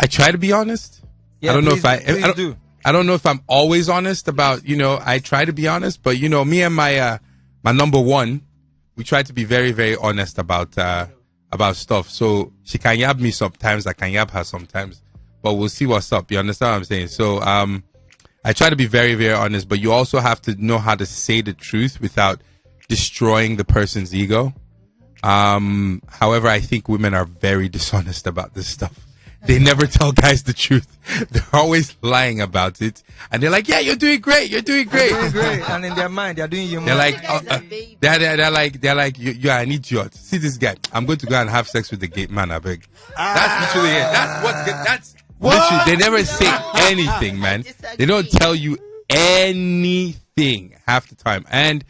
I try to be honest. Yeah, I don't know I don't know if I'm always honest about, I try to be honest, but me and my number one, we try to be very, very honest about stuff. So she can yab me sometimes, I can yab her sometimes, but we'll see what's up. You understand what I'm saying? So, I try to be very, very honest, but you also have to know how to say the truth without destroying the person's ego. However, I think women are very dishonest about this stuff. They never tell guys the truth. They're always lying about it. And they're like, yeah, you're doing great. You're doing great. You're doing great. And in their mind, they're doing you They're more. like, they're like, you're an idiot. See this guy. I'm going to go and have sex with the gay man, I beg. That's literally it. That's literally, they never say anything, man. They don't tell you anything half the time. And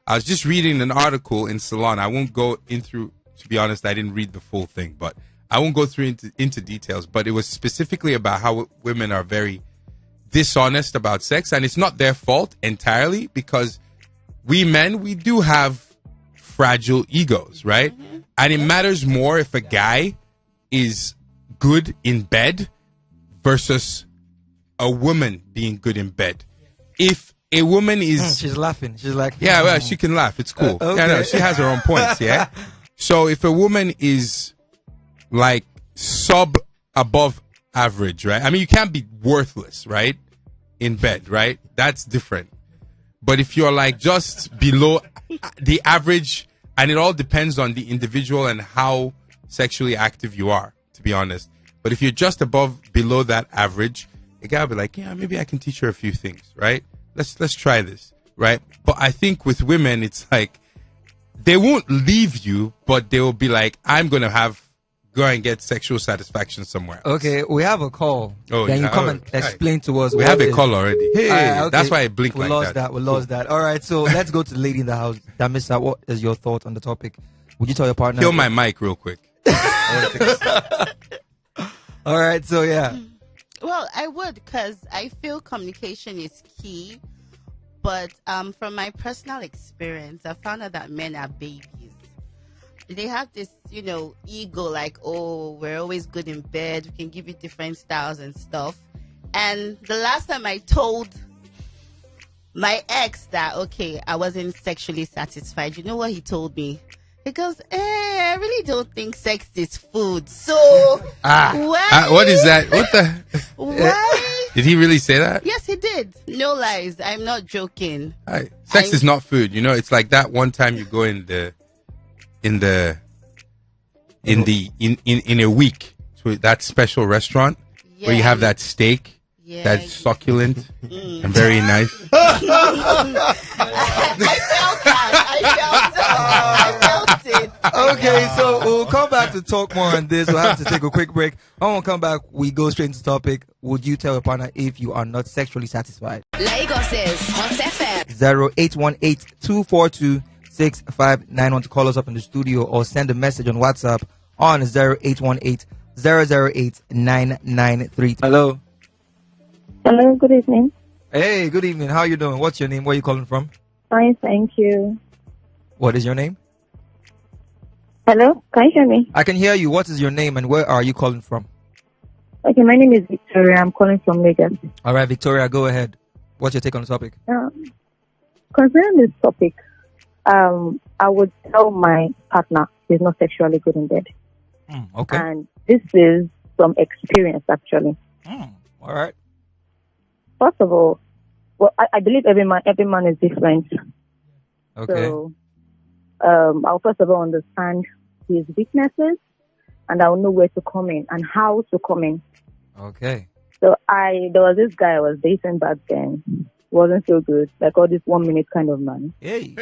I was just reading an article in Salon. I won't go in through, to be honest, I didn't read the full thing, but I won't go through into details, but it was specifically about how women are very dishonest about sex. And it's not their fault entirely, because we men, we do have fragile egos, right? Mm-hmm. And it matters more if a guy is good in bed versus a woman being good in bed. If a woman is... she's laughing. She's like... Yeah, well, she can laugh. It's cool. Okay. Yeah, no, she has her own points, yeah? So if a woman is like above average, right? I mean, you can't be worthless, right? In bed, right? That's different. But if you're like just below the average, and it all depends on the individual and how sexually active you are, to be honest. But if you're just below that average, a guy will be like, yeah, maybe I can teach her a few things, right? Let's try this, right? But I think with women, it's like, they won't leave you, but they will be like, I'm going to go and get sexual satisfaction somewhere else. Okay, we have a call. Oh, then yeah. you come and explain to us. We have a call already. Hey, okay. That's why I blinked we like lost that. We lost that. All right, so let's go to the lady in the house. Damisa, what is your thought on the topic? Would you tell your partner? Kill my mic real quick. All right, so yeah. Well, I would, because I feel communication is key. But from my personal experience, I found out that men are babies. They have this, ego, like, oh, we're always good in bed. We can give you different styles and stuff. And the last time I told my ex that, okay, I wasn't sexually satisfied, you know what he told me? He goes, I really don't think sex is food. So, what is that? What the? Why? Did he really say that? Yes, he did. No lies. I'm not joking. Sex is not food. It's like that one time you go in a week to that special restaurant where you have that steak that's succulent and very nice. I felt it. Okay, so we'll come back to talk more on this. We'll have to take a quick break. When we come back, we go straight into the topic. Would you tell your partner if you are not sexually satisfied? Lagos's Hot FM. 0818-242-6591 to call us up in the studio, or send a message on WhatsApp on 0818-008-993. Hello. Hello, good evening. Hey, good evening. How are you doing? What's your name? Where are you calling from? Fine, thank you. What is your name? Hello, can you hear me? I can hear you. What is your name and where are you calling from? Okay, my name is Victoria. I'm calling from Lagos. All right, Victoria, go ahead. What's your take on the topic? Concerning this topic, I would tell my partner he's not sexually good in bed. Okay. And this is from experience, actually. All right. First of all, well, I believe every man is different. Okay. So, I'll first of all understand his weaknesses, and I'll know where to come in and how to come in. Okay. So there was this guy I was dating back then. Wasn't so good, like all this 1 minute kind of man. Hey!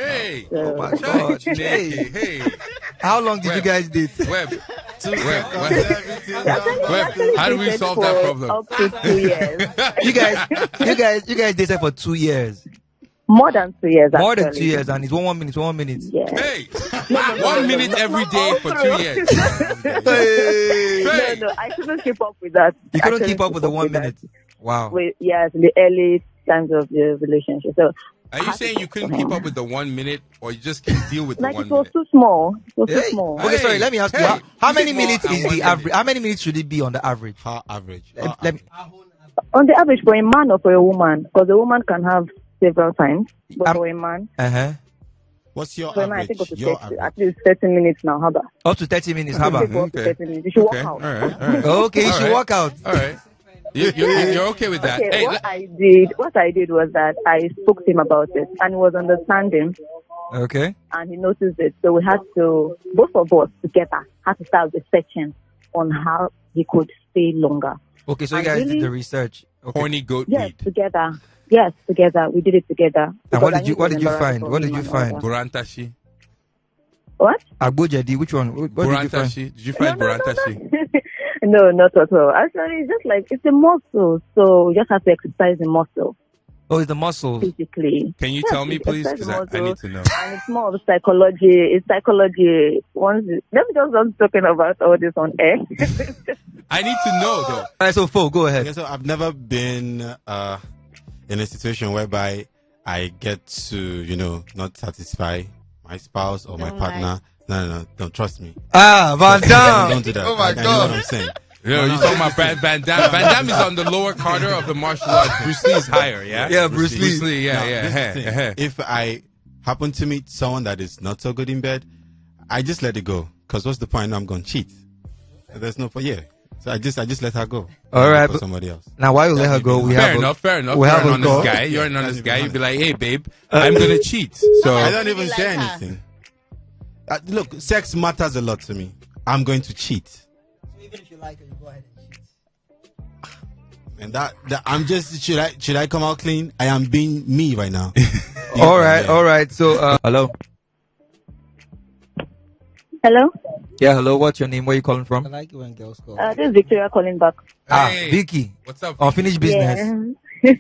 Oh my God! Hey! How long did you guys date? Web. How do we solve that problem? Up to 2 years. You guys dated for 2 years. More than 2 years. More actually. than 2 years, and it's 1 minute. 1 minute. Yeah. Hey! 1 minute every day for 2 years. No, I couldn't keep up with that. You couldn't keep up with the 1 minute. Wow. Yes, in the early times of the relationship. So Are you saying you couldn't keep up with the 1 minute, or you just can't deal with the Like 1 it was minute? too small. It was too Hey. small. Okay, sorry. Let me ask you. Hey, How you many get more minutes at is 1 the minute. average? How many minutes should it be on the average? How average? Let me. On the average, for a man or for a woman, because a woman can have several times, but for a man, What's your for a man, I average? think up to Your 30, average. at least 30 minutes now. How about? Up to 30 minutes. How You about? can go up to Okay. 30 minutes. You should Okay. walk out. All right. Okay, you All should right. walk out. All right. You're okay with that? Okay, Hey, what I did was that I spoke to him about it, and he was understanding, Okay. and he noticed it. So we had to, both of us together, had to start researching on how he could stay longer. Okay, so you And guys really- did the research. Okay. horny goat Yes, weed. together. Yes, together. We did it together. And what Because I did you knew what it did was you find? embarrassing What for did him you and all find? that. Burantashi. What? Agbojedi, which one? What did you find? Burantashi. Did you find Burantashi? No, not at all. Actually, it's just like it's a muscle, so you just have to exercise the muscle Oh, it's the muscles. physically. Can you Yes, tell me, you please? exercise Because the I muscle, need to know. And it's more of psychology. It's psychology. Let me just not talking about all this on air. I need to know, though. All right, so Fo, go ahead. Okay, so I've never been in a situation whereby I get to, not satisfy my spouse or my Don't partner. No, don't trust me. Van Damme. Don't do that. Oh my I know God. what I'm saying. Yo, you talking about Van Damme? Van Damme is on the lower Carter of the martial arts. Bruce Lee is higher, yeah? Yeah, Bruce Lee. Bruce Lee, Now, yeah, this is the thing. If I happen to meet someone that is not so good in bed, I just let it go. Because what's the point? I'm going to cheat. There's no point. Yeah. So I just let her go. All right, For but- somebody else. Now, while you let her go, we Fair have enough, fair enough. we You're have an a honest call. guy. You're an Can't honest even guy. You'd be honest. like, hey, babe, I'm going to cheat. So, I don't even really say like her. anything. Look, sex matters a lot to me. I'm going to cheat. Even if you like her, you go ahead and cheat. And that I'm just should I come out clean? I am being me right now. All right. So, hello. Hello? Yeah, hello. What's your name? Where you calling I from? like it when girls call. This is Victoria calling back. hey, Vicky. what's up? Unfinished business. Yeah.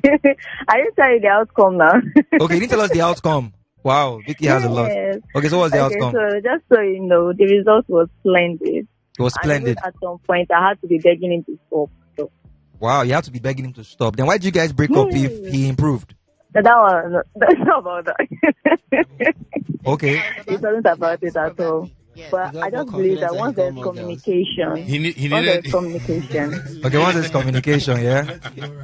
I didn't tell you the outcome now. Okay, you didn't tell us the outcome. Wow, Vicky has a lot. Yes. Okay, so what's the Okay, outcome? so just so you know, the result was splendid. It was And splendid. even at some point, I had to be begging him to stop. So Wow, you have to be begging him to stop. Then why did you guys break up if he improved? that one, that's not about that. Okay. It wasn't about it at all. Yes. But You got I just more believe that confidence once and there's you got more girls. communication, He once there's needed, communication, Okay, once there's communication, yeah?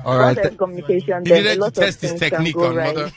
All once right. there's communication, he then a needed to lot of test his things can technique go on right. mother.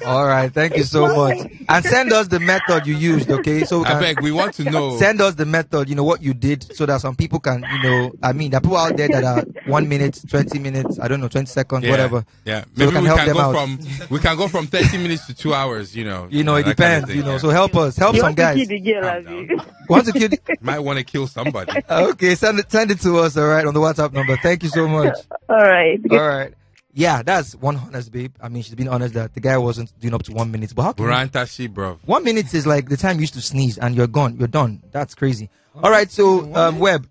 All right. Thank you so much. And send us the method you used, okay? So we I can beg, we want to know. send us the method, what you did, so that some people can, there are people out there that are 1 minute, 20 minutes, 20 seconds, Yeah, whatever. Yeah, So maybe we can we help can them go out. we can go from 30 minutes to 2 hours. It that kind of depends, thing, yeah. So help us, help You some want to guys. kill the girl, Calm have down. you? Want to kill the- Might want to kill somebody. Okay, send it to us, all right, on the WhatsApp number. Thank you so much. All right. All right. Yeah, that's one honest babe. I mean, she's been honest that the guy wasn't doing up to 1 minute. But how can Burantashi, bro. 1 minute is like the time you used to sneeze and you're gone. You're done. That's crazy. All right, so Webb,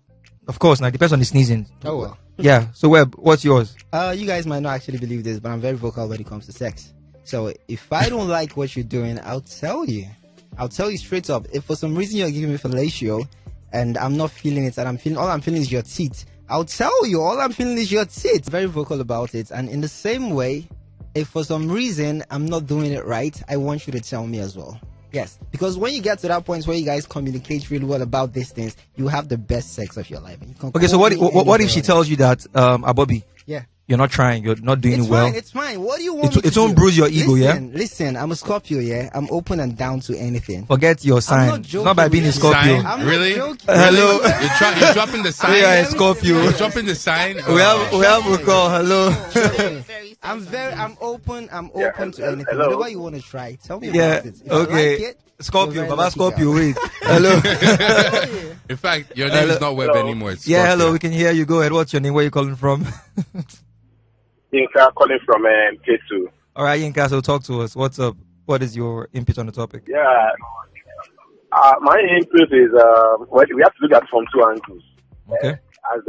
of course, now it depends on the sneezing. Oh well. Yeah, so Webb, what's yours? You guys might not actually believe this, but I'm very vocal when it comes to sex. So if I don't like what you're doing, I'll tell you. I'll tell you straight up. If for some reason you're giving me fellatio and I'm not feeling it, and all I'm feeling is your teeth, I'll tell you, all I'm feeling is your teeth. Very vocal about it. And in the same way, if for some reason I'm not doing it right, I want you to tell me as well. Yes, because when you get to that point where you guys communicate really well about these things, you have the best sex of your life. And you can Okay, so call what me if any she day. tells you that, Bobby, Yeah. you're not trying, you're not doing It's it well? fine, it's fine. What do you want It- me to it won't do? bruise your ego, yeah? Listen, I'm a Scorpio, yeah? I'm open and down to anything. Forget your I'm sign. not It's not by joking being a with you. Scorpio. Sign? I'm Really? not joking. Hello. You're dropping the sign. Yeah, Scorpio. You're dropping the sign. We have a call. Hello. Very I'm open to anything. hello. Whatever you want to try, tell me Yeah. about it. If I like Okay. it, Scorpio, you're very Baba lucky Scorpio. girl. Wait. Hello. In fact, your name is not Webb anymore. It's Yeah, Scorpio. hello. We can hear you. Go ahead. What's your name? Where you calling from? Yinka calling from K2. All right, Yinka. So talk to us. What's up? What is your input on the topic? Yeah. My input is well, we have to look at it from two angles. Okay. As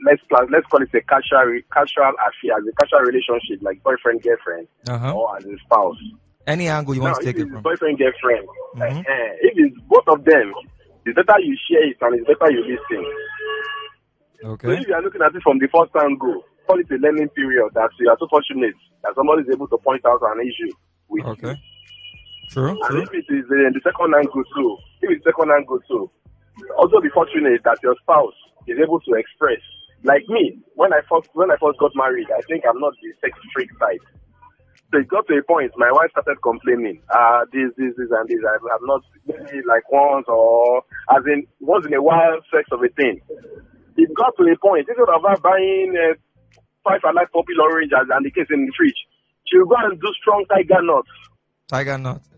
let's call it a casual affair, as a casual relationship, like boyfriend girlfriend, Uh-huh. or as a spouse. Any angle you Now, want to if take it it's from. boyfriend girlfriend, Mhm. if it's both of them, it's better you share it and it's better you listen. So Okay. if you are looking at it from the first angle, call it a learning period that you are so fortunate that somebody is able to point out an issue with you. True. And if it is the second angle too, also be fortunate that your spouse is able to express. Like me, when I first got married, I think I'm not the sex freak type. So it got to a point, my wife started complaining. This, and this. I'm not maybe like once in a while sex of a thing. It got to a point, instead of her buying 5 alive poppy orange and the case in the fridge, she'll go and do strong tiger nuts. Tiger nuts.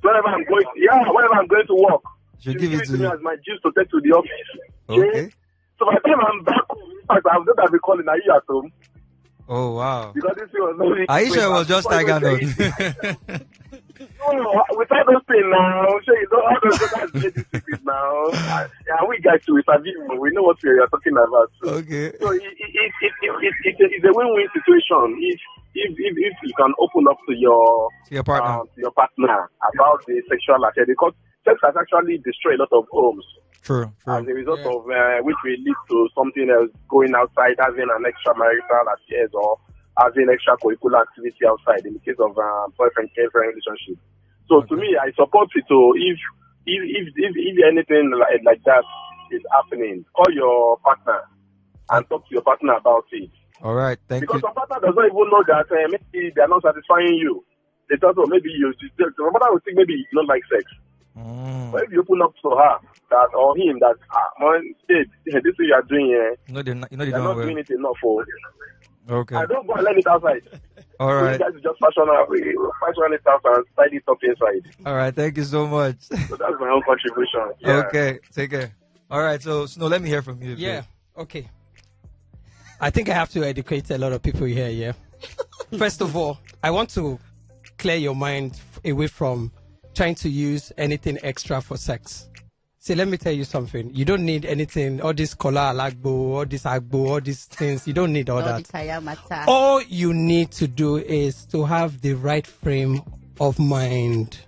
Whenever I'm going to work, She'll give it to me you. as my juice to take to the office. Okay. So by the time I'm back home, in fact, I've just been calling, are you at home? Oh, wow. Because this thing was not Are you sure it was just tiger nuts? No, without those things now, sure, you know, all those guys get this secret now. And we guys too, we know what you're talking about. So. Okay. So it's a win-win situation if you can open up to your partner about the sexual activity, because sex has actually destroyed a lot of homes. True. As a result of which will lead to something else, going outside, having an extramarital affairs or having extracurricular activity outside in the case of boyfriend-girlfriend relationship. So to me, I support it. So if anything like that is happening, call your partner and talk to your partner about it. All right, thank you. Because some partner does not even know that maybe they are not satisfying you. They thought, maybe the partner will think maybe you don't like sex. But if you open up to her that or him that this thing you are doing here, they're not doing it enough for. Okay. I don't go and learn it outside. All right. You guys just fashion it out and tidy it up inside. All right, thank you so much. So that's my own contribution. Yeah. Okay, take care. All right, so Snow, let me hear from you. Yeah. Okay. I think I have to educate a lot of people here. Yeah. First of all, I want to clear your mind away from trying to use anything extra for sex. See, let me tell you something. You don't need anything, all this kola alagbo, all this agbo, all these things. You don't need all that. All you need to do is to have the right frame of mind.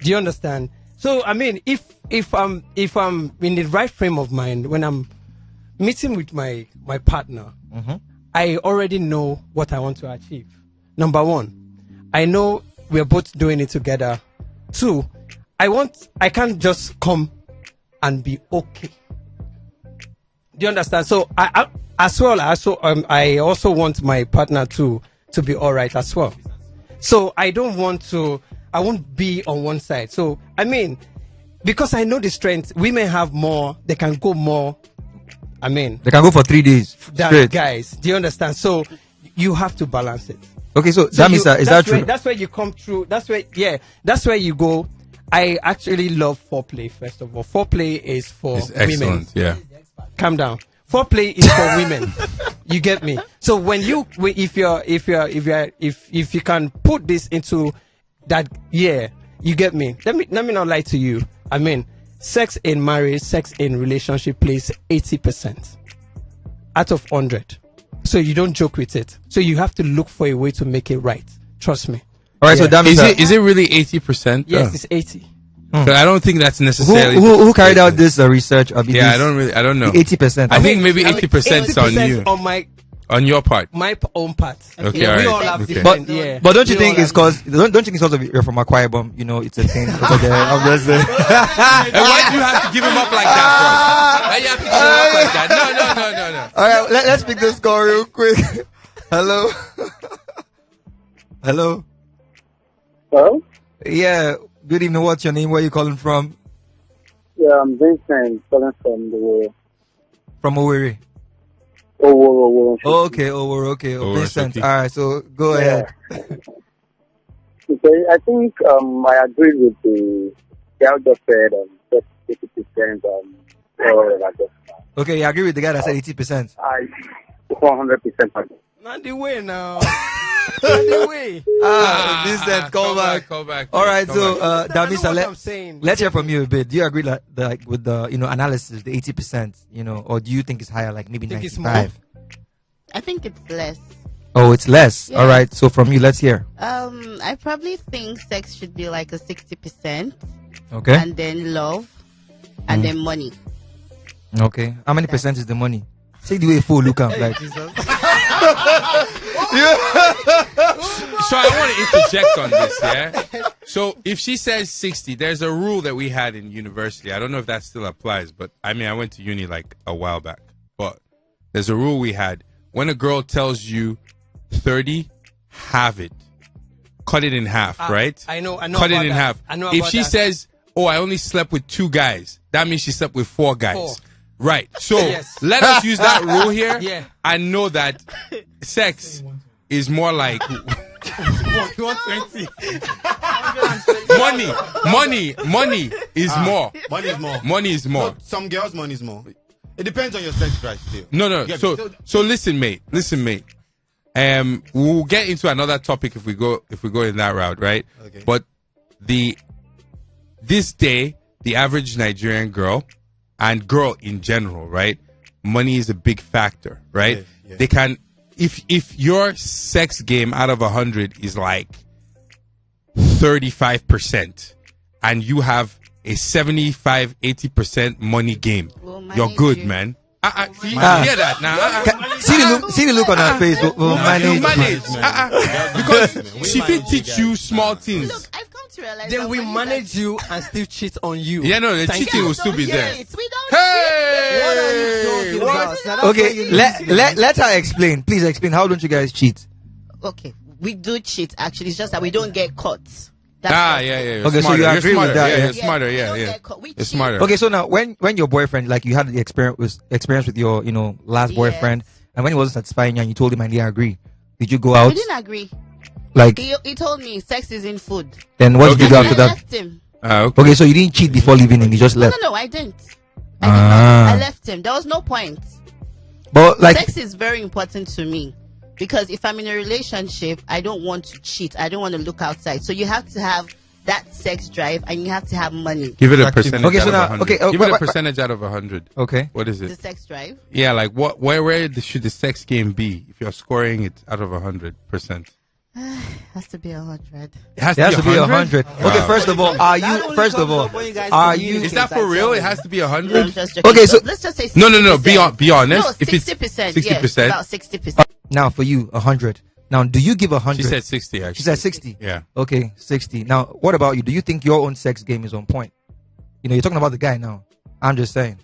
Do you understand? So, I mean, if I'm in the right frame of mind, when I'm meeting with my partner, I already know what I want to achieve. Number one, I know we're both doing it together. Two, I can't just come and be okay. Do you understand? So I also want my partner to be all right as well. So I won't be on one side. So I mean, because I know the strength, women have more, they can go more. I mean, they can go for 3 days straight. Guys, do you understand? So you have to balance it. Okay, so that means is that true? That's where you come through. That's where you go. I actually love foreplay. First of all, foreplay is for women. Yeah. Calm down. Foreplay is for women. You get me? So if you can put this into that, you get me. Let me not lie to you. I mean, sex in marriage, sex in relationship plays 80% out of 100. So you don't joke with it. So you have to look for a way to make it right. Trust me. All right. So that means is it really 80%? Yes, it's 80. So I don't think that's necessarily. Who carried out this research? I don't know. 80%. I think maybe 80% is on you. On your part. My own part. Okay, yeah, all we right. all have Okay. different. But don't you think it's because don't you think it's also you're from Akwa Ibom? You know, it's a thing. I'm just saying. And why do you have to give him up like that? Why you have to give him up like that? No. All right, let's pick this call real quick. Hello. Hello. Hello? Yeah. Good evening. What's your name? Where are you calling from? Yeah, I'm Vincent, calling from the From Owerri. Owerri. Okay, Owerri. Vincent. All right, so go ahead. Okay, I think I agree with the guy just said 80%. Okay, I agree with the guy that said 80%. I 100%. Not the way now. Not the way. Vincent, call back. All right, so Damisa, let's hear from you a bit. Do you agree with the analysis, the 80%, or do you think it's higher, like maybe 95? I think it's less. Oh, it's less. Yeah. All right. So from you, let's hear. I probably think sex should be like a 60%. Okay. And then love, and then money. Okay. How many percent is the money? Say the way full look up like. So I want to interject on this, yeah? So if she says 60, there's a rule that we had in university. I don't know if that still applies, but I mean, I went to uni like a while back. But there's a rule we had. When a girl tells you 30, have it. Cut it in half, right? I know. Cut it in half. I know. If she says, "Oh, I only slept with 2 guys," that means she slept with 4 guys. 4. Right. So Yes. let us use that rule here. Yeah. And know that sex is more like 120. money is more. Money is more. Money is more. No, some girls' money is more. It depends on your sex drive still. No. So listen, mate. We'll get into another topic if we go in that route, right? Okay. But this day, the average Nigerian girl and girl in general, right? Money is a big factor, right? Yeah. They can, if your sex game out of 100 is like 35%, and you have a 75-80% money game, you're good, man. See, you hear that now? See the look on her face. We'll manage. Because she will teach you small things. Look, I've come to realize Then that we when manage you and still cheat on you. Yeah, no, the cheating will still be there. cheat, we don't Hey! What are you talking about? Okay, let her explain. Please explain. How don't you guys cheat? Okay, we do cheat. Actually, it's just that we don't get caught. That's all. Yeah. You're Okay, so smarter. you You're agree with smarter. that, Yeah, yeah? you're smarter. We don't Yeah. get caught. We You're cheat. smarter. Okay, so now when your boyfriend, like you had the experience with your last boyfriend, and when he wasn't satisfying you and you told him I didn't agree, did you go out? We didn't agree. Like He told me sex isn't food. then what did you do And after I that? left him. Okay. Okay, so you didn't cheat before leaving him, you just left. No, I didn't. I did not. I left him. There was no point. But like Sex is very important to me because if I'm in a relationship, I don't want to cheat. I don't want to look outside. So you have to have that sex drive and you have to have money. Give it a percentage. Okay, so out now- of 100. okay, Give it a percentage out of 100. Okay. What is The it? sex drive. Yeah, like where should the sex game be if you're scoring it out of 100%? Has to be 100. It has it has to be 100. 100. Okay, first of all, are you Is that for real? It has to be No, I'm 100. just joking. Okay, so- let's just say 60%. No. Be honest. No, If it's 60%. 60%. Yes, about 60%. now for you 100? Now, do you give 100? She said 60. Actually, She said 60. Yeah. Okay, 60. Now, what about you? Do you think your own sex game is on point? You're talking about the guy now. I'm just saying.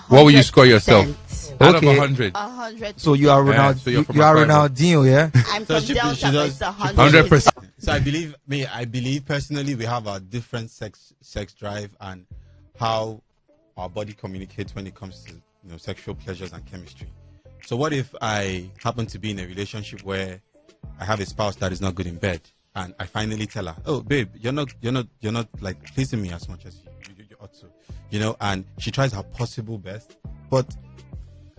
What will you score yourself? 100%. Out of Okay. 100. 100. So you are Yeah, Ronaldo. so you're from you are a private. Ronaldinho, yeah? I'm So from she Delta, but does- it's 100. 100%. So I believe personally we have a different sex drive and how our body communicates when it comes to sexual pleasures and chemistry. So what if I happen to be in a relationship where I have a spouse that is not good in bed and I finally tell her, "Oh babe, you're not like pleasing me as much as you ought to," and she tries her possible best, but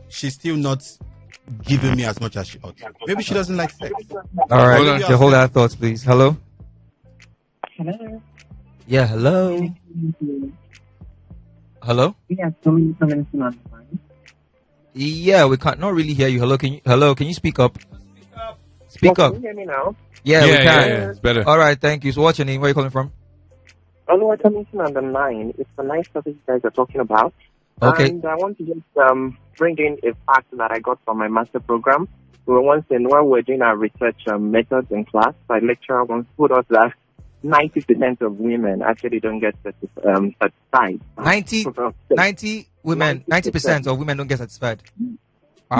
she's still not giving me as much as she ought to. Maybe she doesn't like sex. All right. Hold on. Okay, hold that thoughts, please. Hello? Hello. Yeah, hello? Hello? Yeah, someone on the line. Yeah, we can't not really hear you. Hello, can you speak up? Speak up. Can you hear me now? Yeah, we can. Yeah, it's better. All right, thank you. So what's your name? Where are you calling from? Only commission on the line. It's a nice topic you guys are talking about. Okay. And I want to just bring in a fact that I got from my master program. We were once when we were doing our research methods in class, my lecturer once told us that 90% of women actually don't get satisfied. 90 women, 90% of women don't get satisfied.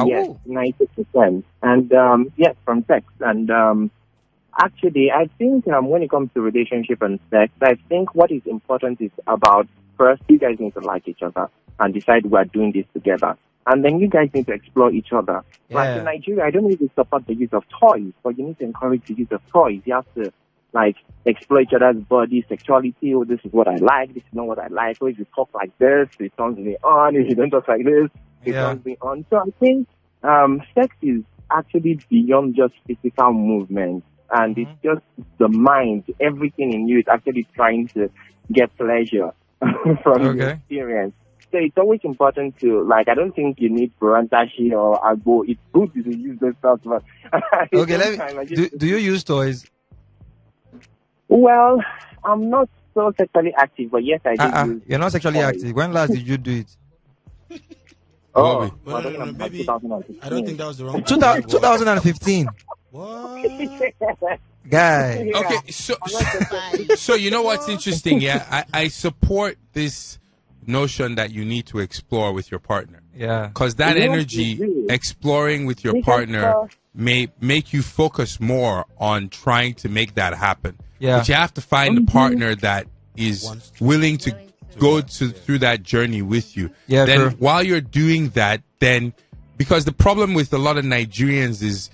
Yes, 90%. And yes, from sex. And actually, I think when it comes to relationship and sex, I think what is important is about first, you guys need to like each other and decide we are doing this together. And then you guys need to explore each other. Yeah. Like in Nigeria, I don't need to support the use of toys, but you need to encourage the use of toys. You have to explore each other's body, sexuality. Oh, this is what I like. This is not what I like. Oh, if you talk like this, it turns me on. If you don't talk like this, it turns me on. So I think sex is actually beyond just physical movement, and it's just the mind. Everything in you is actually trying to get pleasure from the experience. So it's always important to, I don't think you need Burantashi or Agbo. It's good to use those stuff, but... Okay, do you use toys? Well, I'm not so sexually active, but yes, I do use... You're not sexually toys. active. When last did you do it? Oh, maybe. I don't think that was the wrong. 2015. What? Guy. Okay, so you know what's interesting? Yeah, I support this notion that you need to explore with your partner. Yeah. Because that energy, exploring with your partner, may make you focus more on trying to make that happen. Yeah. But you have to find a partner that is willing to go through that journey with you. Yeah. Then True. while you're doing that, then because the problem with a lot of Nigerians is,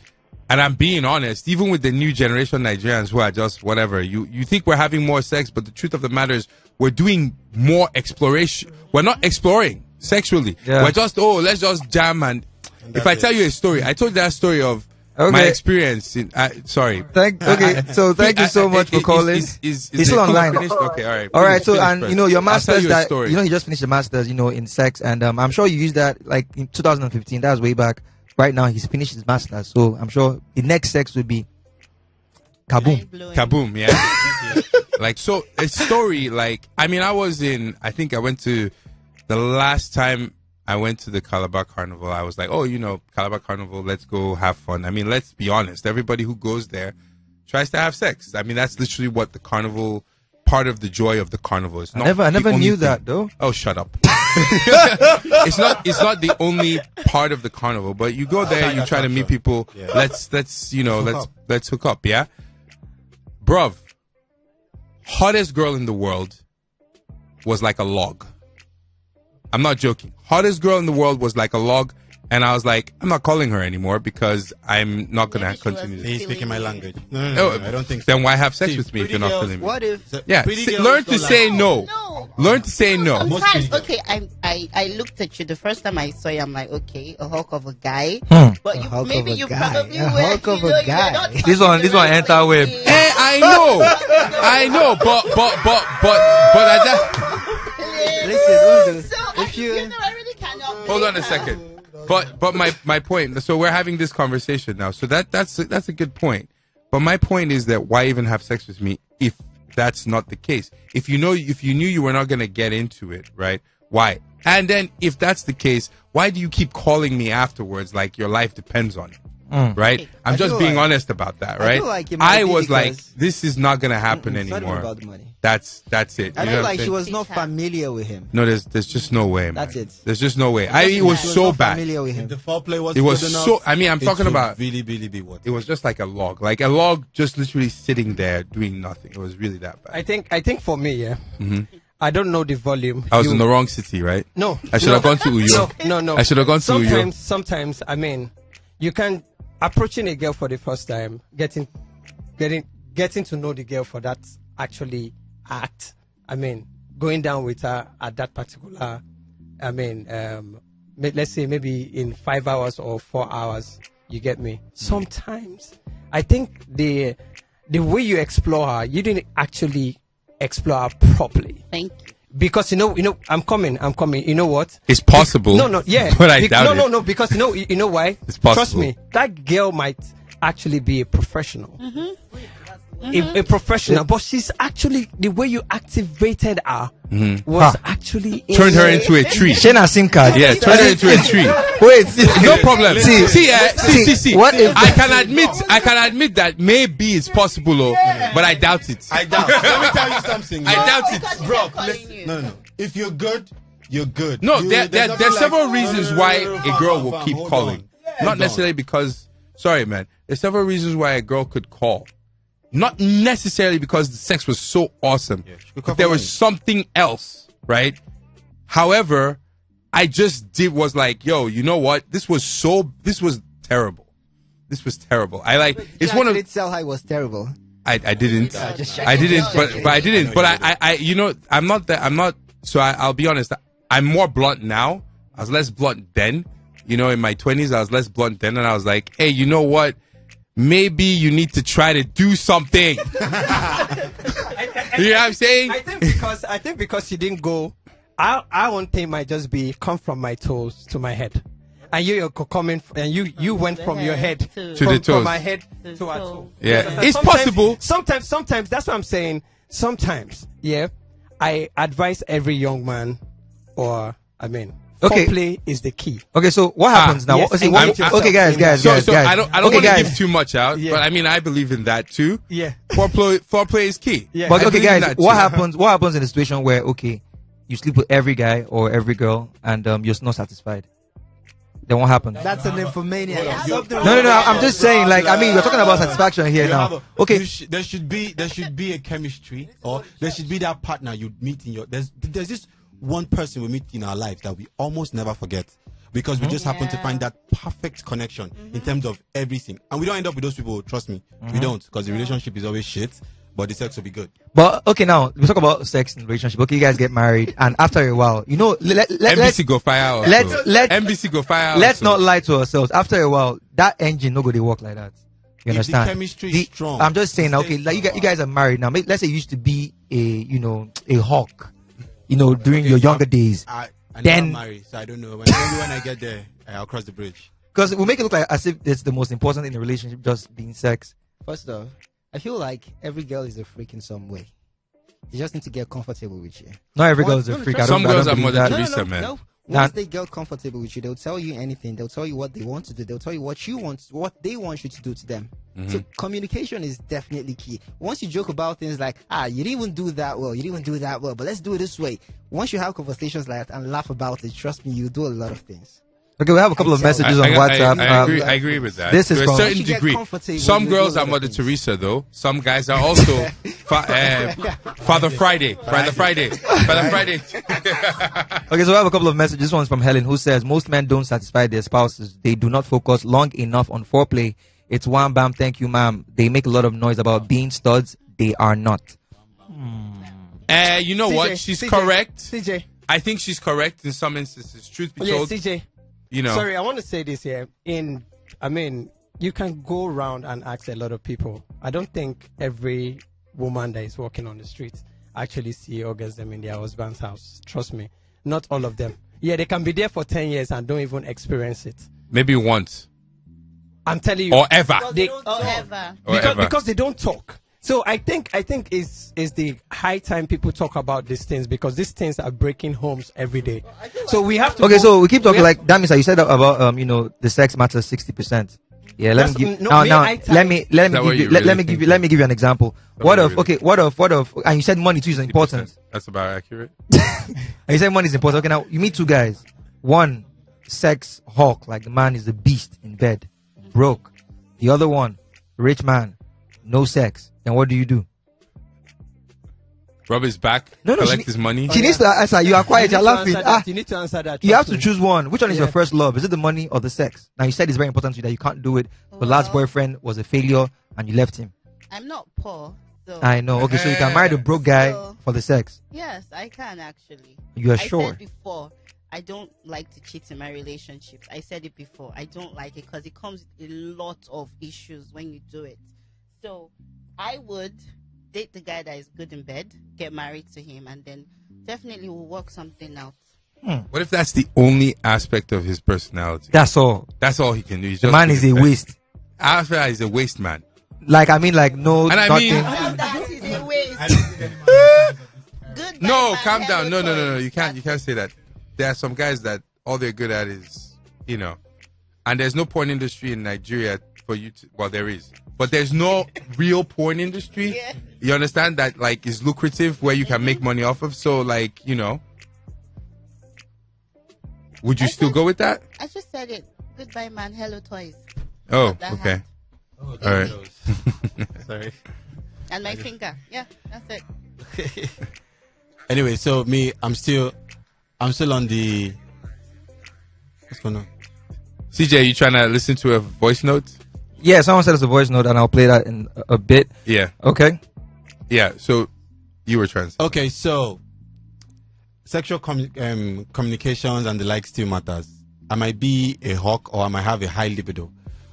and I'm being honest, even with the new generation Nigerians who are just whatever, you think we're having more sex, but the truth of the matter is we're doing more exploration. We're not exploring sexually. Yeah. We're just, let's just jam. And if I tell you a story, I told that story of my experience in, sorry. Thank you so much for calling. He's still online. Okay, all right. So, and your masters you he just finished the masters, in sex, and I'm sure you used that like in 2015. That was way back. Right now, he's finished his masters, so I'm sure the next sex would be kaboom. Kaboom, yeah. Like, so a story, like, I mean, I think I went to, the last time I went to the Calabar Carnival, I was like, Calabar Carnival, let's go have fun. I mean, let's be honest. Everybody who goes there tries to have sex. I mean, that's literally what the carnival, part of the joy of the carnival is. I never knew that, though. Oh, shut up. It's not the only part of the carnival, but you go there, you try to meet people. Yeah. Let's hook up, yeah? Bruv, hottest girl in the world was like a log. I'm not joking. Hottest girl in the world was like a log, and I was like, I'm not calling her anymore because I'm not going to continue. He's speaking my language. No, I don't think so. Then why have sex with me if you're not feeling me? What if? Yeah, learn to say no. Learn to say no. Sometimes, okay, I looked at you the first time I saw you. I'm like, okay, a hulk of a guy. But maybe you probably were. Hulk of a guy. This one enter wave. I know, but I just. Listen, if you I really cannot. Hold on a second. But my point. So we're having this conversation now. So that's a good point. But my point is that why even have sex with me if that's not the case? If you knew you were not going to get into it, right? Why? And then if that's the case, why do you keep calling me afterwards like your life depends on it? Right? I'm just being honest about that, right? I was like, this is not going to happen anymore. It's not about the money. That's it. I feel like she was not familiar with him. No, there's just no way, man. That's it. There's just no way. It was so bad. Familiar with him. The foreplay was. It was good so. enough, I mean, I'm talking about. Really be what? It was just like a log just literally sitting there doing nothing. It was really that bad. I think for me, yeah. Mm-hmm. I don't know the volume. I was in the wrong city, right? No. I should have gone to Uyo. No. I should have gone to Uyo. Sometimes, I mean, you can approaching a girl for the first time, getting to know the girl for that actually act. I mean, going down with her at that particular. I mean, let's say maybe in 5 hours or 4 hours. You get me? Sometimes I think the way you explore her, you didn't actually explore her properly. Thank you. Because you know, I'm coming. You know what? It's possible. No, yeah. But I doubt it. No. Because you know why? It's possible. Trust me, that girl might actually be a professional. Mm-hmm. A professional, but she's actually the way you activated her was actually turned her into a tree. Shena SIM card. Yeah, turned her into a tree. Wait, no problem. See. What if I can admit that maybe it's possible, but I doubt it. I doubt. Let me tell you something. I doubt it, bro. No. If you're good, you're good. No, there's several reasons why a girl will keep calling. Not necessarily because. Sorry, man. There's several reasons why a girl could call. Not necessarily because the sex was so awesome, but there was something else, right? However, I just was like, yo, you know what? This was terrible. This was terrible. It's one of. Did tell her it was terrible. I didn't. But I didn't. But I I'm not. So I'll be honest. I'm more blunt now. I was less blunt then. In my 20s, I was less blunt then, and I was like, hey, you know what? Maybe you need to try to do something. You know what I'm saying? I think because she didn't go, I one thing might just be come from my toes to my head, and you're coming and you went from your head to the toes, from my head to our toe. Yeah, it's possible. Sometimes that's what I'm saying. Sometimes, yeah, I advise every young man, or I mean, Foreplay is the key. Okay, so what happens now? Yes, Okay, guys. So I don't want to give too much out, Yeah. but I mean I believe in that too. Yeah. Foreplay is key. Yeah. But I okay, believe in guys, that what too. happens? What happens in a situation where you sleep with every guy or every girl and you're not satisfied? Then what happens? That's an infomaniac. No. I'm just saying. Like, I mean, we're talking about satisfaction here now. Okay. There should be a chemistry, or there should be that partner you meet in your. There's this one person we meet in our life that we almost never forget, because we just happen to find that perfect connection in terms of everything, and we don't end up with those people. Trust me, we don't, because the relationship is always shit, but the sex will be good. But okay, now we talk about sex and relationship. Okay, you guys get married, and after a while, NBC go fire out. NBC go fire out. Let's not lie to ourselves. After a while, that engine no go they work like that. You understand? The chemistry is strong. I'm just saying. Okay, like you guys are married now. Let's say you used to be a hawk, during your younger days. I never married, so I don't know. Maybe when I get there, I'll cross the bridge. Because we make it look like as if it's the most important in a relationship, just being sex. First off, I feel like every girl is a freak in some way. You just need to get comfortable with you. Not every girl is a freak. Some girls are Mother No, Teresa, man. Once they get comfortable with you, they'll tell you anything. They'll tell you what they want to do. They'll tell you what they want you to do to them. So communication is definitely key. Once you joke about things like, you didn't even do that well, but let's do it this way. Once you have conversations like that and laugh about it, trust me, you do a lot of things. Okay, we have a couple of messages on WhatsApp. I agree with that. This is to from a certain degree. Some girls are Mother Teresa, though. Some guys are also Father Friday. Father Friday. Okay, so we have a couple of messages. This one's from Helen, who says most men don't satisfy their spouses. They do not focus long enough on foreplay. It's one bam, thank you, ma'am. They make a lot of noise about being studs. They are not. You know what? She's correct. CJ. I think she's correct in some instances. Truth be told. CJ. Sorry, I want to say this here. You can go around and ask a lot of people. I don't think every woman that is walking on the street actually see orgasm in their husband's house. Trust me. Not all of them. Yeah, they can be there for 10 years and don't even experience it. Maybe once. I'm telling you. Or ever. Because they don't talk. So I think is the high time people talk about these things, because these things are breaking homes every day. So we have to. Okay, so we keep talking like Damisa. You said about the sex matters 60%. Yeah, let me give you an example. What if and you said money too is important. That's about accurate. And you said money is important. Okay, now you meet two guys. One sex hawk, like the man is a beast in bed, broke. The other one, rich man, no sex. Then what do? Rub his back, collect his money. She needs to answer. You are quiet. You're laughing. You need to answer that. You have to choose one. Which one is your first love? Is it the money or the sex? Now, you said it's very important to you that you can't do it. The last boyfriend was a failure and you left him. I'm not poor. So I know. Okay, so you can marry the broke guy for the sex. Yes, I can actually. You are sure? I said before, I don't like to cheat in my relationships. I said it before. I don't like it because it comes with a lot of issues when you do it. So I would date the guy that is good in bed, get married to him, and then definitely we'll work something out. What if that's the only aspect of his personality? That's all. That's all he can do. He's the just man is a waste. I feel like he's a waste man. Like, I mean, like, no. And I mean, that is a waste. Good. No, calm down. No. You can't say that. There are some guys that all they're good at is, and there's no porn industry in Nigeria for you to. Well, there is, but there's no real porn industry. Yeah. You understand that, like, is lucrative where you can make money off of. So, like, would you still go with that? I just said it. Goodbye, man. Hello, toys. Oh, okay. Oh, all right. Sorry. And my finger. Yeah, that's it. Anyway, so I'm still on the. What's going on? CJ, you trying to listen to a voice note? Yeah, someone said it's a voice note, and I'll play that in a bit. Yeah. Okay. Yeah. So you were trying to say. Okay, so sexual communications and the like still matters. I might be a hawk or I might have a high libido,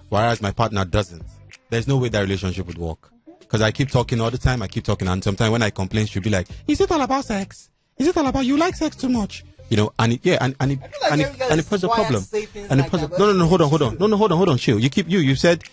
whereas my partner doesn't. There's no way that relationship would work. Because I keep talking all the time, and sometimes when I complain, she'll be like, "Is it all about sex? Is it all about you like sex too much?" And it poses a problem. And it poses. No, hold on. Chill. You said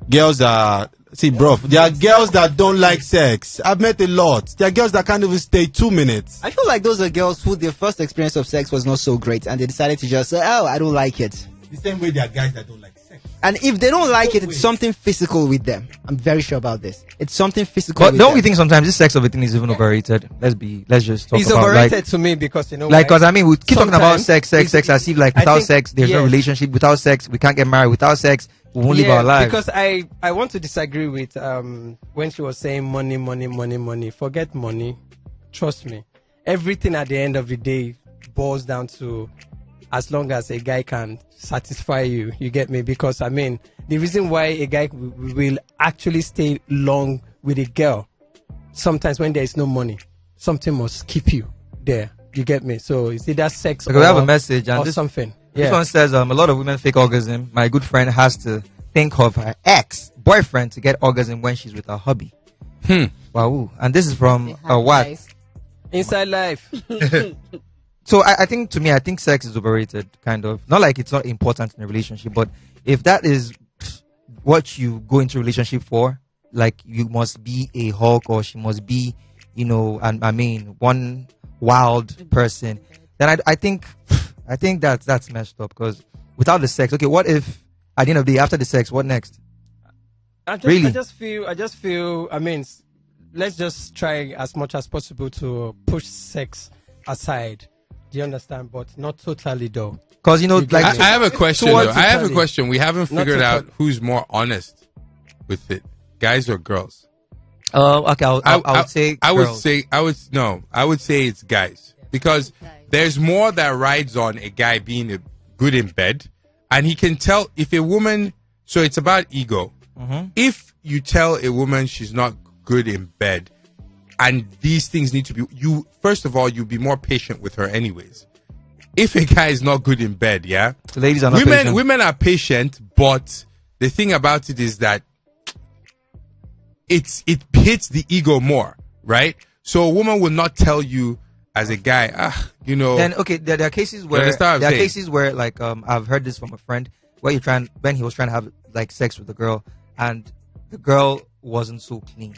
girls are See, bro, there are girls that don't like sex. I've met a lot. There are girls that can't even stay 2 minutes. I feel like those are girls who their first experience of sex was not so great and they decided to just say, oh, I don't like it. The same way there are guys that don't like sex. And if they don't like it, it's something physical with them. I'm very sure about this. It's something physical with Don't them. we think sometimes this sex of a thing is even overrated? Let's just talk It's about overrated to me because you know. like, why? because I mean, we keep talking about Sometimes sex as if like I without think- sex there's no yeah. relationship. Without sex we can't get married. Without sex we won't live our lives. Because I want to disagree with when she was saying money. Forget money. Trust me. Everything at the end of the day boils down to as long as a guy can satisfy you. You get me? Because I mean, the reason why a guy will actually stay long with a girl, sometimes when there is no money, something must keep you there. You get me? So it's either sex Okay, we have a message and or something. This Yeah. one says a lot of women fake orgasm. My good friend has to think of her ex-boyfriend to get orgasm when she's with her hubby. Wow. And this is from what? Inside life. So I think, to me, I think sex is overrated, kind of. Not like it's not important in a relationship, but if that is what you go into a relationship for, like you must be a Hulk or she must be, you know, and I mean, one wild person, then I think that's messed up, because without the sex, okay, what if at the end of the day, after the sex, what next? I Really? just feel, I mean, let's just try as much as possible to push sex aside. Do you understand? But not totally, though. Because, you know, You like, get me? I have a question. Towards Though. I have a Italy. question. We haven't Not figured out totally. who's more honest with it, guys or girls. okay, I would say I would girls. say I would say it's guys, because there's more that rides on a guy being good in bed, and he can tell if a woman. So it's about ego. If you tell a woman she's not good in bed, and these things need to be, you first of all, you'll be more patient with her anyways. If a guy is not good in bed, yeah, The ladies are not patient. women are patient, but the thing about it is that it hits the ego more, right? So a woman will not tell you as a guy, you know. Then okay, there are cases where understand what I'm saying? like I've heard this from a friend where when he was trying to have like sex with the girl, and the girl wasn't so clean.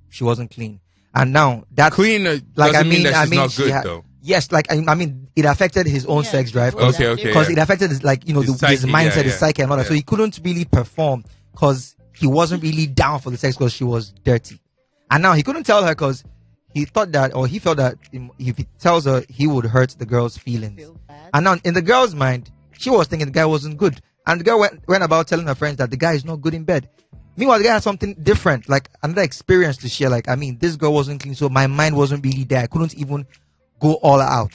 She wasn't clean, and now that Clean like doesn't mean that she's not she good, though. Yes, like I mean, it affected his own sex drive. Okay, Because yeah. it affected his, like, you know, His his psyche, mindset, yeah, his yeah. psyche, and all that. So Yeah. he couldn't really perform because he wasn't really down for the sex because she was dirty. And now he couldn't tell her because he thought that, or he felt that if he tells her, he would hurt the girl's feelings. And now in the girl's mind, she was thinking the guy wasn't good. And the girl went about telling her friends that the guy is not good in bed. Meanwhile, the guy had something different, like another experience to share. Like, I mean, this girl wasn't clean, so my mind wasn't really there. I couldn't even go all out.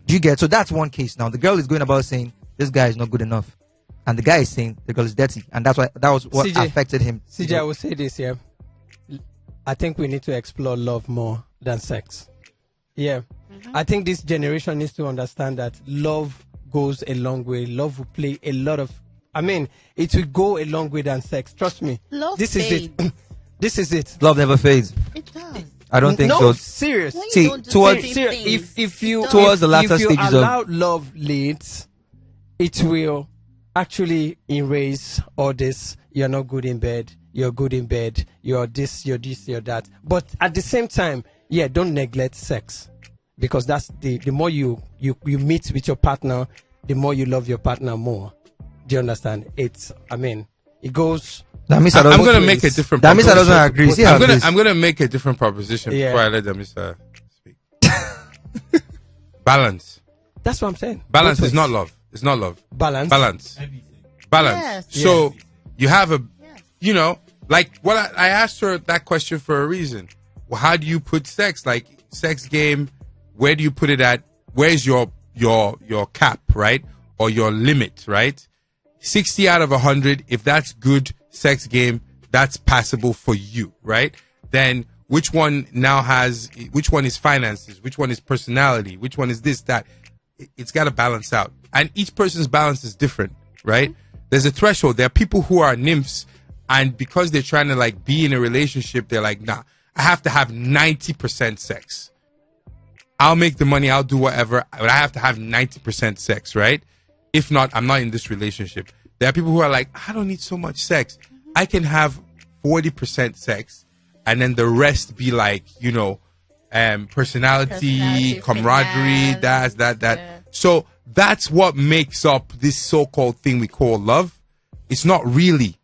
Do you get? So that's one case. Now the girl is going about saying this guy is not good enough, and the guy is saying the girl is dirty, and that was what CJ, affected him. CJ, I will say this here. I think we need to explore love more than sex. Yeah. I think this generation needs to understand that love goes a long way. Love will play a lot of, I mean, it will go a long way than sex. Trust me. Love this is it. This is it. Love never fades. It does. I don't think no, so. serious. When you See, don't do towards- certain Serious. things, If you it Towards does. the latter if you stages of- allow love leads, it will actually erase all this. You're not good in bed. You're good in bed. You're this. You're that. But at the same time, yeah, don't neglect sex, because that's the more you meet with your partner, the more you love your partner more. Do you understand? It's, I mean, it goes. That means I I'm don't. going to make a different. That means I proposition. doesn't agree. See how this. I'm gonna make a different proposition Yeah. before I let them speak. Balance. That's what I'm saying. Balance Both is not ways. love. It's not love. Balance. Balance. Balance. Yes. So you have a, you know, like what I asked her that question for a reason. Well, how do you put sex? Like sex game, where do you put it at? Where's your cap, right? Or your limit, right? 60 out of 100. If that's good sex game, that's passable for you, right? Then which one which one is finances? Which one is personality? Which one is this, that? It's got to balance out. And each person's balance is different, right? There's a threshold. There are people who are nymphs, and because they're trying to like be in a relationship, they're like, nah, I have to have 90% sex. I'll make the money, I'll do whatever, but I have to have 90% sex, right? If not, I'm not in this relationship. There are people who are like, I don't need so much sex. I can have 40% sex, and then the rest be like, personality, camaraderie, finance, that. yeah. So that's what makes up this so-called thing we call love. It's not really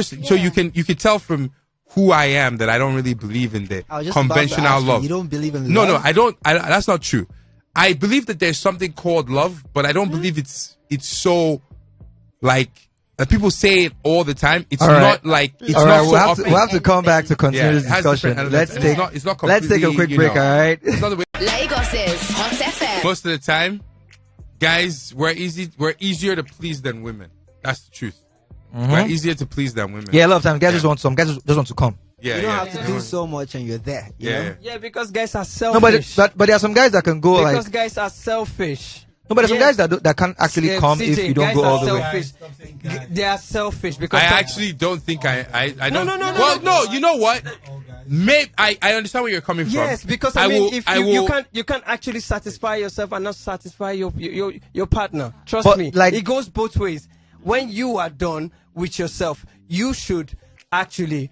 So you can tell from who I am that I don't really believe in the I was just about to conventional ask you, love. you don't believe in No, love? I don't. That's not true. I believe that there's something called love, but I don't believe it's so like people say it all the time. It's All right. not like it's All not right, so we'll often. have to come back to continue Yeah, this it has discussion. different Let's elements. take It's not let's take a completely, quick break. All right. It's not the way. Lagos's Hot FM. Most of the time, guys, we're easier to please than women. That's the truth. We're easier to please than women. Yeah, a lot of times guys just want to come. Yeah, You don't yeah. have to do so much and you're there. You know? Yeah, because guys are No, selfish. but there are some guys that can go because like. guys are selfish. No, but there are some guys that can't actually come if CJ, you don't guys go are all the way. selfish. They are selfish because I actually don't think I don't. No. Well, no, you know what? Maybe I understand where you're coming from. yes, because if you can't actually satisfy yourself and not satisfy your partner. Trust But, me, like- it goes both ways. When you are done with yourself, you should actually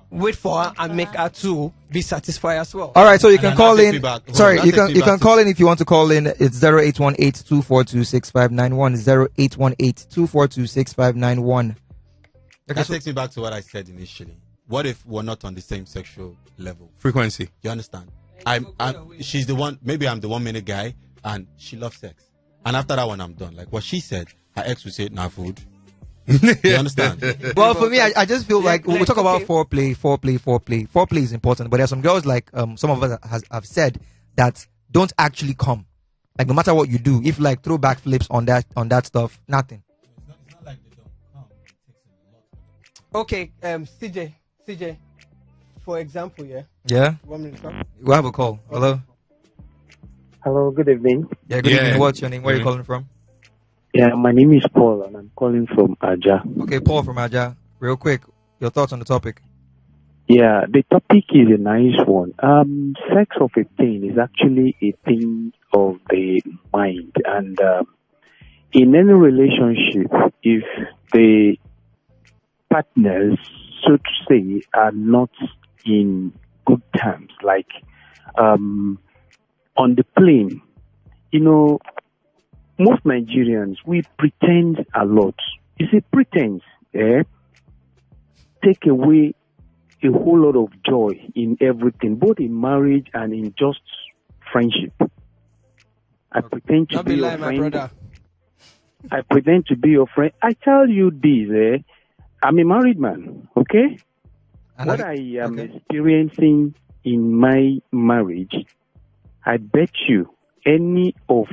wait for her and make her too be satisfied as well. All right, so you can And call that takes in. me back. Hold Sorry, on, you that takes can me you can back call in if you want to call in. It's 0818-242-6591. 0818-242-6591. That takes me back to what I said initially. What if we're not on the same sexual level? Frequency. You understand? She's the one. Maybe I'm the 1 minute guy, and she loves sex. And after that one, I'm done. Like what she said, her ex would say, "Nah, food." You understand? Well, for me, I just feel like we talk about okay. foreplay. Foreplay is important, but there are some girls like some of us have said that don't actually come. Like no matter what you do, if like throw back flips on that stuff, nothing. Okay, CJ, for example, yeah. Yeah, 1 minute. we have a call. Hello. Hello, good evening. Yeah, good Yeah. evening. What's your name? Where are you calling from? Yeah, my name is Paul and I'm calling from Aja. Okay, Paul from Aja. Real quick, your thoughts on the topic. Yeah, the topic is a nice one. Sex of a thing is actually a thing of the mind, and in any relationship, if the partners, so to say, are not in good terms, like on the plane, most Nigerians, we pretend a lot. It's a pretense, take away a whole lot of joy in everything, both in marriage and in just friendship. I pretend to Don't be be your lying, my friend. brother. I pretend to be your friend. I tell you this, I'm a married man, okay? And What I am experiencing in my marriage, I bet you any of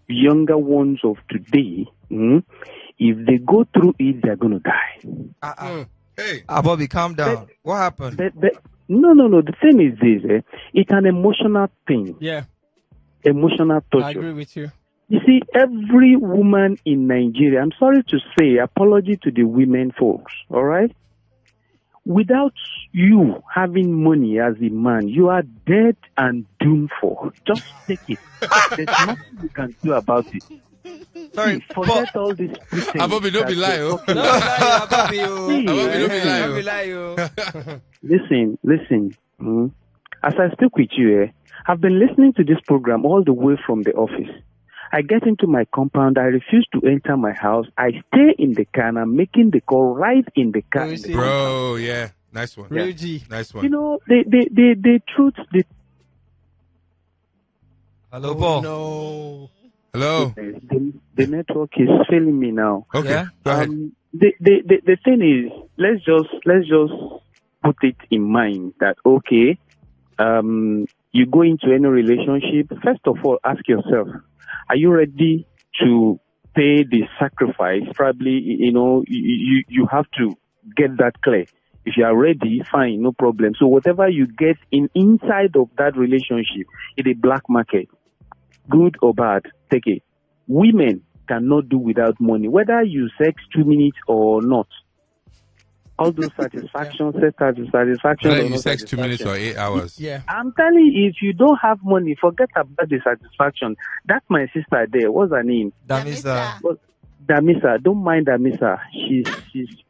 younger ones of today, if they go through it, they're going to die. Hey. Bobby, calm down. What happened? No. The thing is this, it's an emotional thing, Yeah, emotional I torture. agree with you. You see, every woman in Nigeria, I'm sorry to say, apology to the women folks, all right? Without you having money as a man, you are dead and doomed for. Just take it. There's nothing you can do about it. Sorry, Forget all this pretense. Bobby, don't be that lying. you're talking Don't about. be lying, See, Don't be lying. Listen. As I speak with you, I've been listening to this program all the way from the office. I get into my compound. I refuse to enter my house. I stay in the car and I'm making the call right in the car. Oh, you in the see? compound. Bro, yeah. Nice one. Real G. Nice one. The truth, Hello, Paul. No. Hello. the network is failing me now. Okay. Yeah? Go ahead. The thing is, let's just put it in mind that okay, you go into any relationship. First of all, ask yourself, are you ready to pay the sacrifice? Probably, you have to get that clear. If you are ready, fine, no problem. So whatever you get inside of that relationship, it's a black market, good or bad, take it. Women cannot do without money, whether you sex 2 minutes or not. All those satisfactions, satisfaction, Whether or you no sex 2 minutes or 8 hours. Yeah. I'm telling you, if you don't have money, forget about the satisfaction. That's my sister there. What's her name? That means Damisa, don't mind Damisa. She's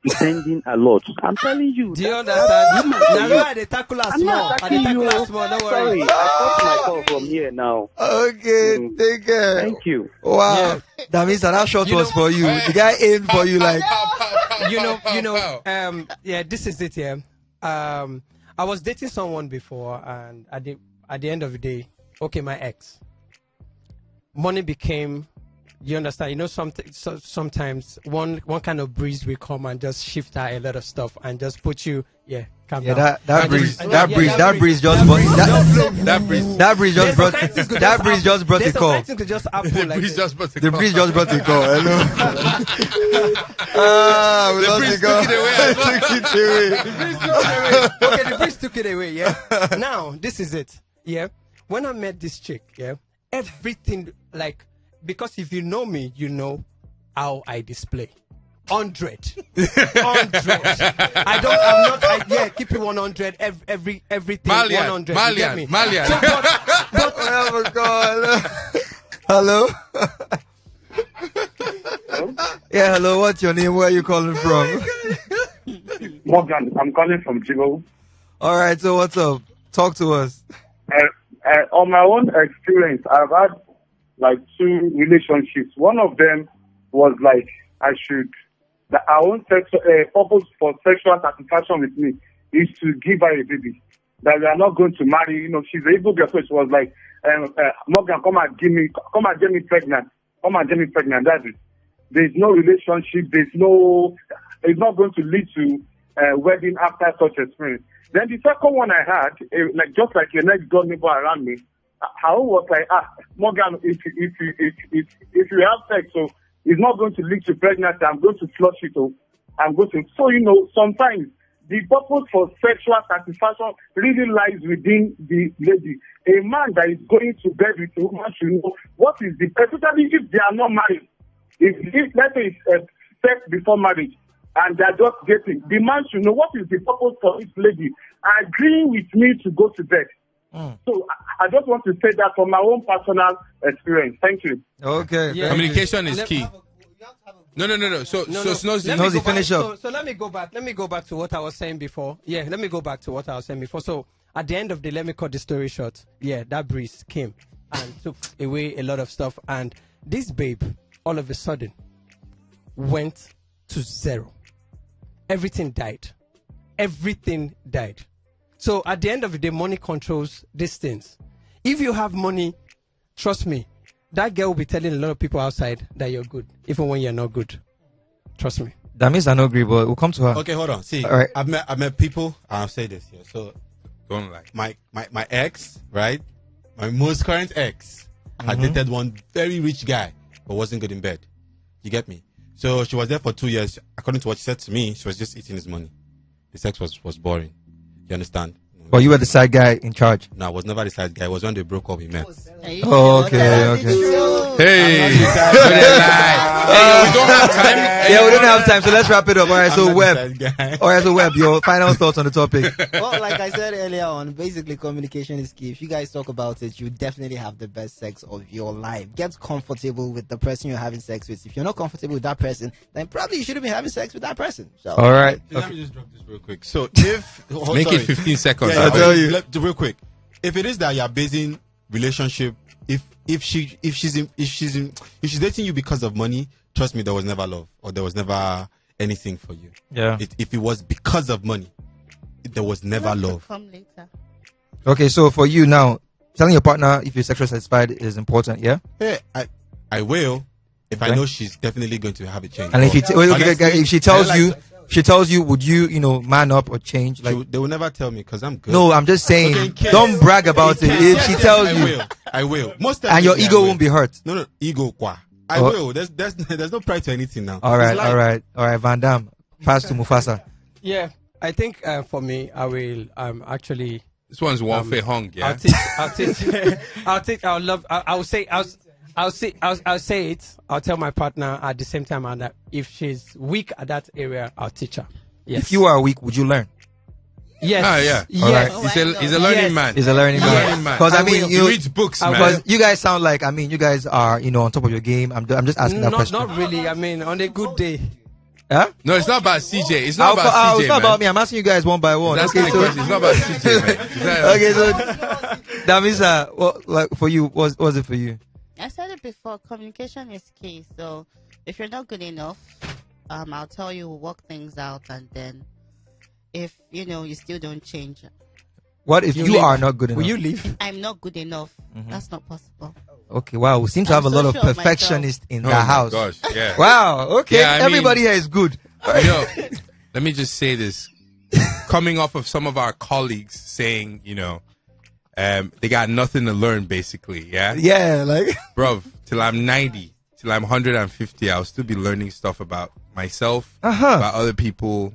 pretending a lot. I'm telling you. Do you understand? Now they tackle us I'm small. not They attacking tackle you. us small. Don't worry. Sorry, I cut my call from here now. Okay, take care. Thank you. Wow. Damisa, that shot was for you. The guy aimed for you like. Yeah, this is it. Yeah. I was dating someone before, and at the end of the day, okay, my ex. Money became, you understand? You know, sometimes one kind of breeze will come and just shift out a lot of stuff and just put you, calm down. That breeze just brought the call. The breeze just brought the call. Hello. We lost the call. Okay, the breeze took it away. Yeah. Now this is it. Yeah. When I met this chick, everything, like, because if you know me, you know how I display. 100. Keep it 100. Everything. Malian. 100. Malian. Hello. Yeah, hello. What's your name? Where are you calling from? Morgan, I'm calling from Jibo. All right. So what's up? Talk to us. On my own experience, I've had like 2 relationships. One of them was like our own purpose for sexual satisfaction with me is to give her a baby. That we are not going to marry. You know, she's a Igbo girl, so she was like, Morgan, come and get me pregnant. Come and get me pregnant. That's it. There's no relationship. It's not going to lead to wedding after such experience. Then the second one I had, just like your next door neighbor around me, I was like, Morgan, if you have sex, so it's not going to lead to pregnancy. I'm going to flush it. So, you know, sometimes the purpose for sexual satisfaction really lies within the lady. A man that is going to bed with a woman should know what is especially if they are not married. If let's say it's sex before marriage and they're just getting, the man should know what is the purpose for this lady agreeing with me to go to bed. So I just want to say that from my own personal experience. Thank you. Okay. Yeah. Communication is key. No. So Snozy, finish up. So let me go back. Let me go back to what I was saying before. Yeah, let me go back to what I was saying before. So at the end of the day, let me cut the story short. Yeah, that breeze came and took away a lot of stuff. And this babe, all of a sudden, went to 0. Everything died. So at the end of the day, money controls these things. If you have money, trust me, that girl will be telling a lot of people outside that you're good, even when you're not good. Trust me. That means I don't agree, but we'll come to her. Okay, hold on. See, all right. I've met people, and I'll say this here. So, don't lie. My ex, right? My most current ex had dated one very rich guy, but wasn't good in bed. You get me? So she was there for 2 years. According to what she said to me, she was just eating his money. The sex was boring. You understand? But you were the side guy in charge. No, I was never the side guy. It was when they broke up, we met. Oh, okay. Hey, we don't have time. Yeah, we don't have time, so let's wrap it up. All right, so Web, your final thoughts on the topic. Well, like I said earlier on, basically communication is key. If you guys talk about it, you definitely have the best sex of your life. Get comfortable with the person you're having sex with. If you're not comfortable with that person, then probably you shouldn't be having sex with that person. So, all right. Let me just drop this real quick. So if make it 15 seconds. Yeah, I'll tell you real quick. If it is that you're basing relationship, if she's dating you because of money, trust me, there was never love or there was never anything for you. Yeah. If it was because of money, there was never love. Come later. Okay, so for you now, telling your partner if you're sexually satisfied is important, yeah? Yeah, I will if I know she's definitely going to have a change. And if she tells you, would you, man up or change? Like, they will never tell me because I'm good. No, I'm just saying, okay, don't brag about it. If she tells you, I will. Most and your ego won't be hurt. No, ego qua. I will. There's no pride to anything now. All right. Van Damme, pass to Mufasa. Yeah, I think for me, I will actually. This one's warfare hung. Yeah. I'll say it. I'll tell my partner at the same time, and if she's weak at that area, I'll teach her. Yes. If you are weak, would you learn? Yes. Ah, yeah. Yes. All right. Oh, He's a learning Yes. man. He's a learning man. Because I mean, He reads books, man. because you guys sound like, I mean, you guys are, on top of your game. I'm just asking that question. Not really. I mean, on a good day. Huh? No, it's not about CJ. It's not about CJ. It's not man. about me. I'm asking you guys one by one. That's the question. It's not about CJ, man. Okay, so that means like for you, what was it for you? I said it before. Communication is key. So if you're not good enough, I'll tell you, we'll work things out, and then if you still don't change, What if you are not good enough? Will you leave? I'm not good enough. That's not possible. Okay, wow. We seem to have a I'm lot so of sure of perfectionists in Oh the my house. gosh, yeah. Wow. Okay. Yeah, I mean- Everybody here is good. Let me just say this. Coming off of some of our colleagues saying, they got nothing to learn, basically. Yeah. Yeah, like Bruv, till I'm 90, till I'm 150, I'll still be learning stuff about myself, about other people.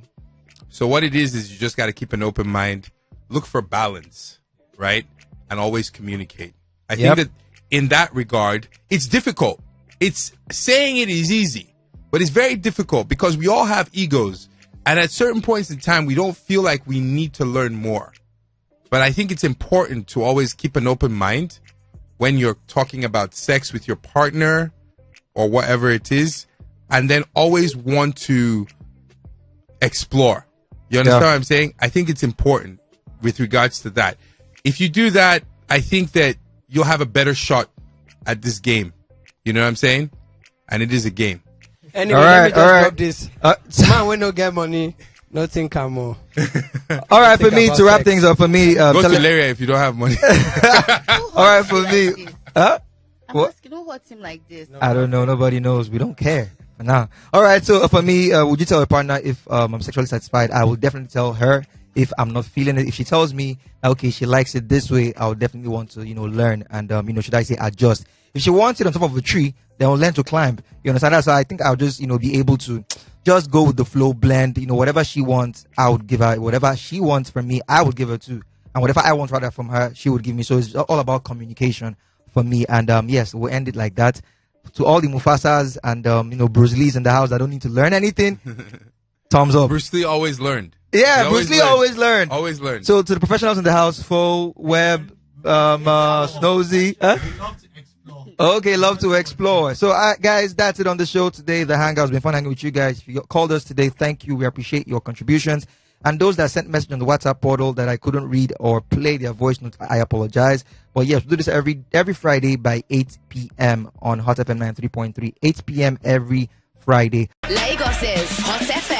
So what it is you just got to keep an open mind, look for balance, right? And always communicate. I think that in that regard, it's difficult. It's saying it is easy, but it's very difficult because we all have egos. And at certain points in time, we don't feel like we need to learn more. But I think it's important to always keep an open mind when you're talking about sex with your partner or whatever it is, and then always want to explore. You understand what I'm saying? I think it's important with regards to that. If you do that, I think that you'll have a better shot at this game. You know what I'm saying? And it is a game. Anyway, let me just drop this. Man, we no get money, nothing come more. All right, for me, to wrap things up, for me... Go to Laria if you don't have money. All right, for me... Huh? I'm asking, who hurts him like this? I don't know. Nobody knows. We don't care. Nah. All right. So for me, would you tell a partner if I'm sexually satisfied? I will definitely tell her if I'm not feeling it. If she tells me, okay, she likes it this way, I would definitely want to, learn and, should I say adjust. If she wants it on top of a tree, then we'll learn to climb. You understand that? So I think I'll just, be able to just go with the flow, blend, whatever she wants, I would give her. Whatever she wants from me, I would give her too. And whatever I want rather from her, she would give me. So it's all about communication for me. And yes, we'll end it like that. To all the Mufasas and Bruce Lee's in the house, I don't need to learn anything. Thumbs up. Bruce Lee always learned. Yeah, Bruce Lee always learned. Always learned. So to the professionals in the house, Fo, Webb, Snozy. Okay, love to explore. So guys, that's it on the show today. The Hangout's been fun hanging with you guys. If you called us today, thank you. We appreciate your contributions. And those that sent message on the WhatsApp portal that I couldn't read or play their voice notes, I apologize. But yes, we do this every Friday by 8 p.m. on Hot FM 93.3. 8 p.m. every Friday. Lagos is Hot FM.